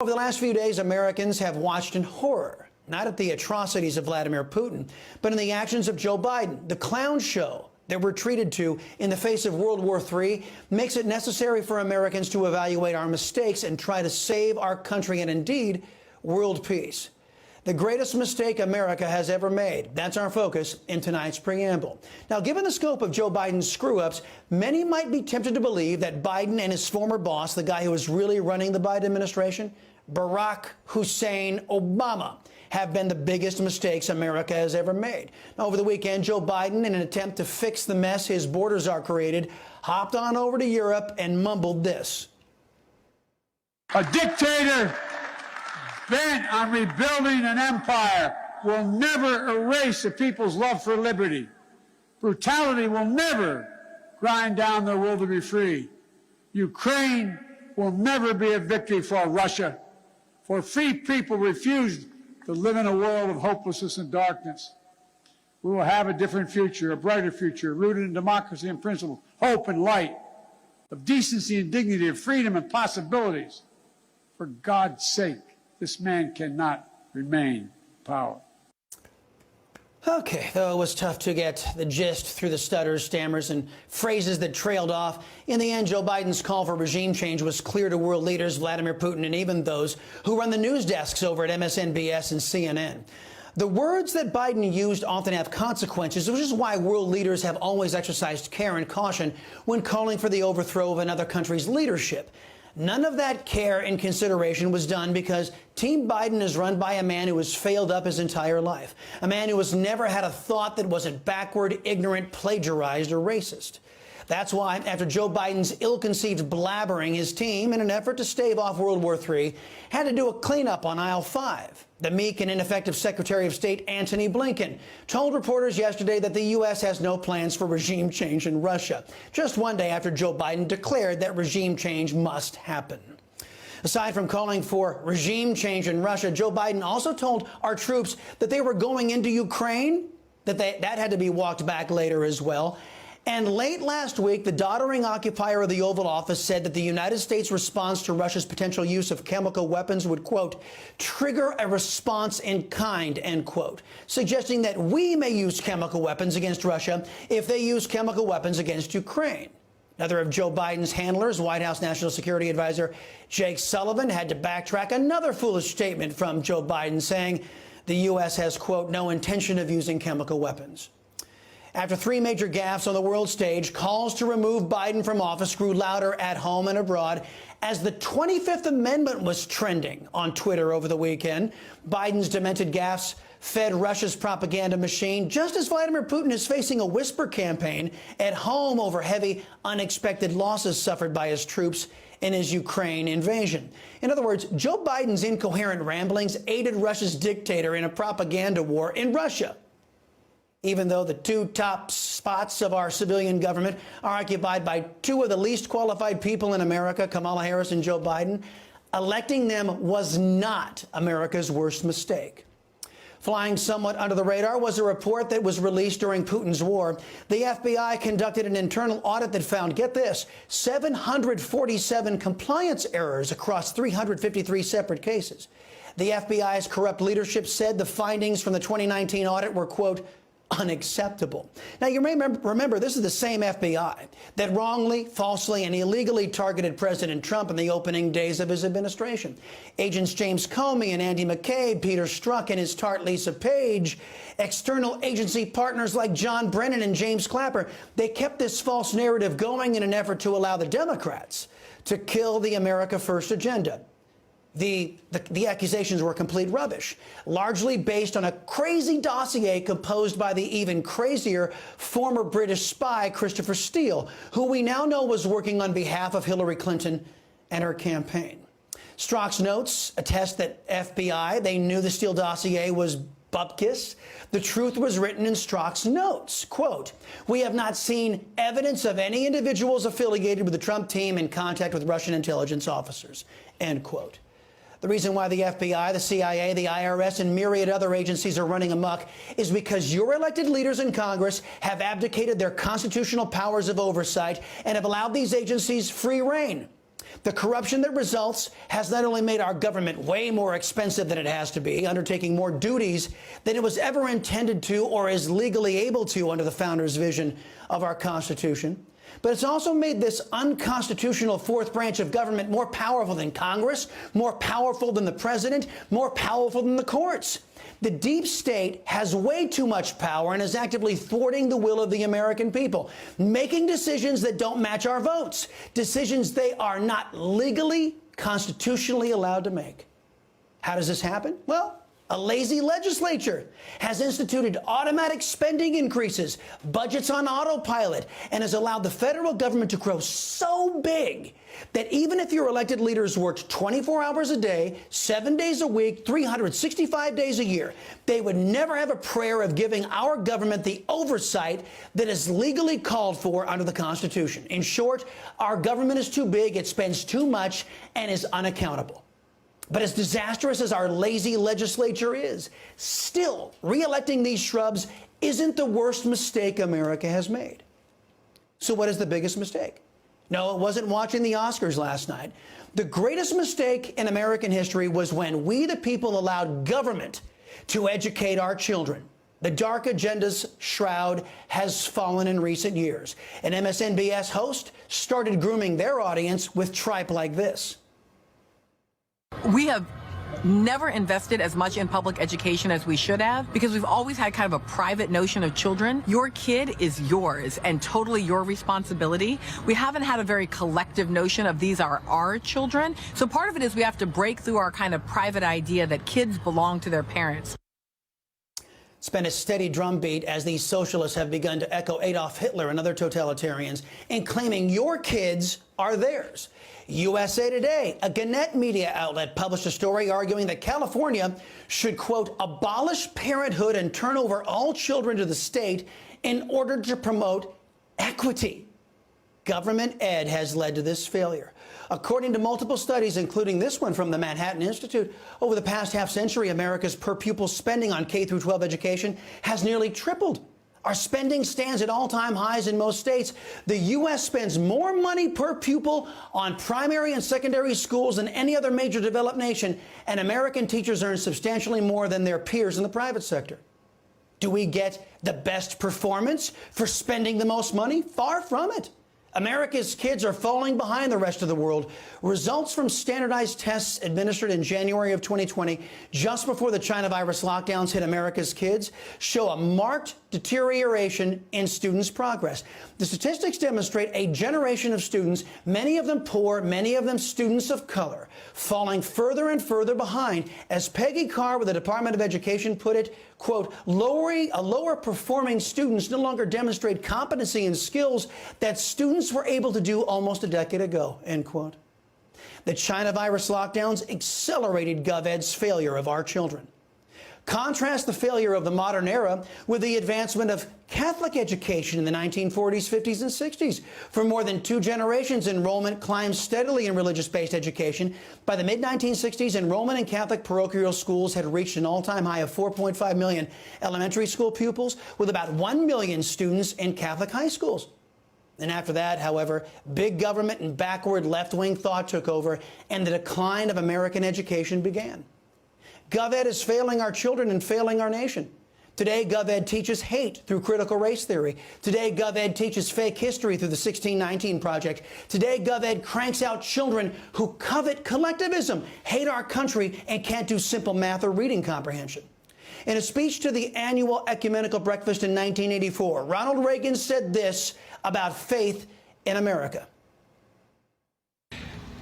Over the last few days, Americans have watched in horror, not at the atrocities of Vladimir Putin, but in the actions of Joe Biden. The clown show that we're treated to in the face of World War III makes it necessary for Americans to evaluate our mistakes and try to save our country and, indeed, world peace. The greatest mistake America has ever made. That's our focus in tonight's preamble. Now, given the scope of Joe Biden's screw-ups, many might be tempted to believe that Biden and his former boss, the guy who was really running the Biden administration, Barack Hussein Obama, have been the biggest mistakes America has ever made. Now, over the weekend, Joe Biden, in an attempt to fix the mess his borders are created, hopped on over to Europe and mumbled this. A dictator bent on rebuilding an empire will never erase a people's love for liberty. Brutality will never grind down their will to be free. Ukraine will never be a victory for Russia, for free people refused to live in a world of hopelessness and darkness. We will have a different future, a brighter future, rooted in democracy and principles, hope and light, of decency and dignity, of freedom and possibilities. For God's sake, this man cannot remain in power. Okay, though it was tough to get the gist through the stutters, stammers, and phrases that trailed off, in the end, Joe Biden's call for regime change was clear to world leaders, Vladimir Putin, and even those who run the news desks over at MSNBC and CNN. The words that Biden used often have consequences, which is why world leaders have always exercised care and caution when calling for the overthrow of another country's leadership. None of that care and consideration was done because Team Biden is run by a man who has failed up his entire life, a man who has never had a thought that wasn't backward, ignorant, plagiarized, or racist. That's why, after Joe Biden's ill-conceived blabbering, his team, in an effort to stave off World War III, had to do a cleanup on aisle 5. The meek and ineffective Secretary of State Antony Blinken told reporters yesterday that the U.S. has no plans for regime change in Russia, just one day after Joe Biden declared that regime change must happen. Aside from calling for regime change in Russia, Joe Biden also told our troops that they were going into Ukraine, that had to be walked back later as well. And late last week, the doddering occupier of the Oval Office said that the United States' response to Russia's potential use of chemical weapons would, quote, trigger a response in kind, end quote, suggesting that we may use chemical weapons against Russia if they use chemical weapons against Ukraine. Another of Joe Biden's handlers, White House National Security Advisor Jake Sullivan, had to backtrack another foolish statement from Joe Biden, saying the U.S. has, quote, no intention of using chemical weapons. After 3 major gaffes on the world stage, calls to remove Biden from office grew louder at home and abroad as the 25th Amendment was trending on Twitter over the weekend. Biden's demented gaffes fed Russia's propaganda machine, just as Vladimir Putin is facing a whisper campaign at home over heavy, unexpected losses suffered by his troops in his Ukraine invasion. In other words, Joe Biden's incoherent ramblings aided Russia's dictator in a propaganda war in Russia. Even though the 2 top spots of our civilian government are occupied by 2 of the least qualified people in America, Kamala Harris and Joe Biden, electing them was not America's worst mistake. Flying somewhat under the radar was a report that was released during Putin's war. The FBI conducted an internal audit that found, get this, 747 compliance errors across 353 separate cases. The FBI's corrupt leadership said the findings from the 2019 audit were, quote, unacceptable. Now, you may remember this is the same FBI that wrongly, falsely, and illegally targeted President Trump in the opening days of his administration. Agents James Comey and Andy McCabe, Peter Strzok and his tart Lisa Page, external agency partners like John Brennan and James Clapper, they kept this false narrative going in an effort to allow the Democrats to kill the America First agenda. The accusations were complete rubbish, largely based on a crazy dossier composed by the even crazier former British spy Christopher Steele, who we now know was working on behalf of Hillary Clinton and her campaign. Strzok's notes attest that FBI, they knew the Steele dossier was bupkis. The truth was written in Strzok's notes. Quote, we have not seen evidence of any individuals affiliated with the Trump team in contact with Russian intelligence officers, end quote. The reason why the FBI, the CIA, the IRS, and myriad other agencies are running amok is because your elected leaders in Congress have abdicated their constitutional powers of oversight and have allowed these agencies free rein. The corruption that results has not only made our government way more expensive than it has to be, undertaking more duties than it was ever intended to or is legally able to under the founders' vision of our Constitution, but it's also made this unconstitutional fourth branch of government more powerful than Congress, more powerful than the president, more powerful than the courts. The deep state has way too much power and is actively thwarting the will of the American people, making decisions that don't match our votes, decisions they are not legally, constitutionally allowed to make. How does this happen? Well, a lazy legislature has instituted automatic spending increases, budgets on autopilot, and has allowed the federal government to grow so big that even if your elected leaders worked 24 hours a day, 7 days a week, 365 days a year, they would never have a prayer of giving our government the oversight that is legally called for under the Constitution. In short, our government is too big, it spends too much, and is unaccountable. But as disastrous as our lazy legislature is, still, re-electing these shrubs isn't the worst mistake America has made. So what is the biggest mistake? No, it wasn't watching the Oscars last night. The greatest mistake in American history was when we, the people, allowed government to educate our children. The dark agenda's shroud has fallen in recent years. An MSNBS host started grooming their audience with tripe like this. We have never invested as much in public education as we should have because we've always had kind of a private notion of children. Your kid is yours and totally your responsibility. We haven't had a very collective notion of these are our children. So part of it is we have to break through our kind of private idea that kids belong to their parents. It's been a steady drumbeat as these socialists have begun to echo Adolf Hitler and other totalitarians in claiming your kids are theirs. USA Today, a Gannett media outlet, published a story arguing that California should, quote, abolish parenthood and turn over all children to the state in order to promote equity. Government ed has led to this failure. According to multiple studies, including this one from the Manhattan Institute, over the past half century, America's per pupil spending on K-12 education has nearly tripled. Our spending stands at all-time highs in most states. The U.S. spends more money per pupil on primary and secondary schools than any other major developed nation, and American teachers earn substantially more than their peers in the private sector. Do we get the best performance for spending the most money? Far from it. America's kids are falling behind the rest of the world. Results from standardized tests administered in January of 2020, just before the China virus lockdowns hit America's kids, show a marked deterioration in students' progress. The statistics demonstrate a generation of students, many of them poor, many of them students of color, falling further and further behind. As Peggy Carr with the Department of Education put it, quote, lower performing students no longer demonstrate competency and skills that students were able to do almost a decade ago, end quote. The China virus lockdowns accelerated GovEd's failure of our children. Contrast the failure of the modern era with the advancement of Catholic education in the 1940s, 50s, and 60s. For more than 2 generations, enrollment climbed steadily in religious-based education. By the mid-1960s, enrollment in Catholic parochial schools had reached an all-time high of 4.5 million elementary school pupils, with about 1 million students in Catholic high schools. And after that, however, big government and backward left-wing thought took over, and the decline of American education began. GovEd is failing our children and failing our nation. Today, GovEd teaches hate through critical race theory. Today, GovEd teaches fake history through the 1619 Project. Today, GovEd cranks out children who covet collectivism, hate our country, and can't do simple math or reading comprehension. In a speech to the annual ecumenical breakfast in 1984, Ronald Reagan said this about faith in America.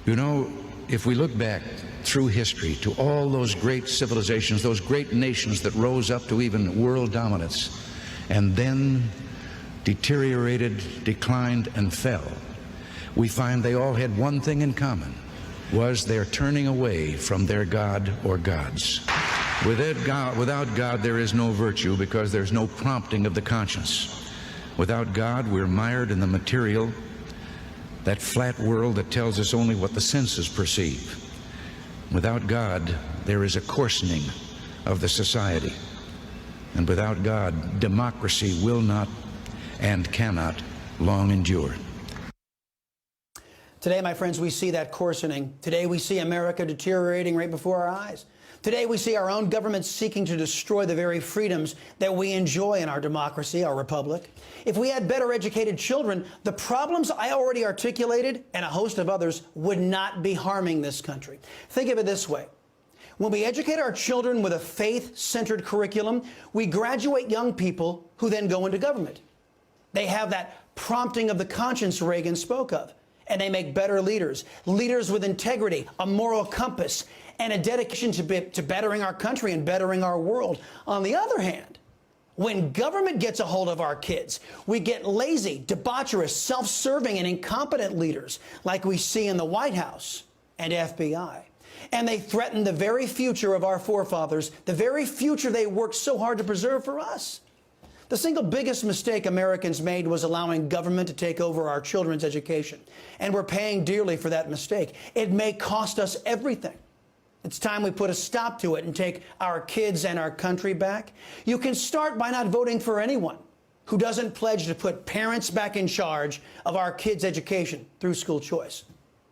You know, if we look back through history to all those great civilizations, those great nations that rose up to even world dominance, and then deteriorated, declined, and fell, we find they all had one thing in common, was their turning away from their God or gods. Without God, there is no virtue because there's no prompting of the conscience. Without God, we're mired in the material, that flat world that tells us only what the senses perceive. Without God, there is a coarsening of the society. And without God, democracy will not and cannot long endure. Today, my friends, we see that coarsening. Today, we see America deteriorating right before our eyes. Today, we see our own government seeking to destroy the very freedoms that we enjoy in our democracy, our republic. If we had better educated children, the problems I already articulated and a host of others would not be harming this country. Think of it this way. When we educate our children with a faith-centered curriculum, we graduate young people who then go into government. They have that prompting of the conscience Reagan spoke of, and they make better leaders, leaders with integrity, a moral compass, and a dedication to bettering our country and bettering our world. On the other hand, when government gets a hold of our kids, we get lazy, debaucherous, self-serving, and incompetent leaders like we see in the White House and FBI. And they threaten the very future of our forefathers, the very future they worked so hard to preserve for us. The single biggest mistake Americans made was allowing government to take over our children's education. And we're paying dearly for that mistake. It may cost us everything. It's time we put a stop to it and take our kids and our country back. You can start by not voting for anyone who doesn't pledge to put parents back in charge of our kids' education through school choice.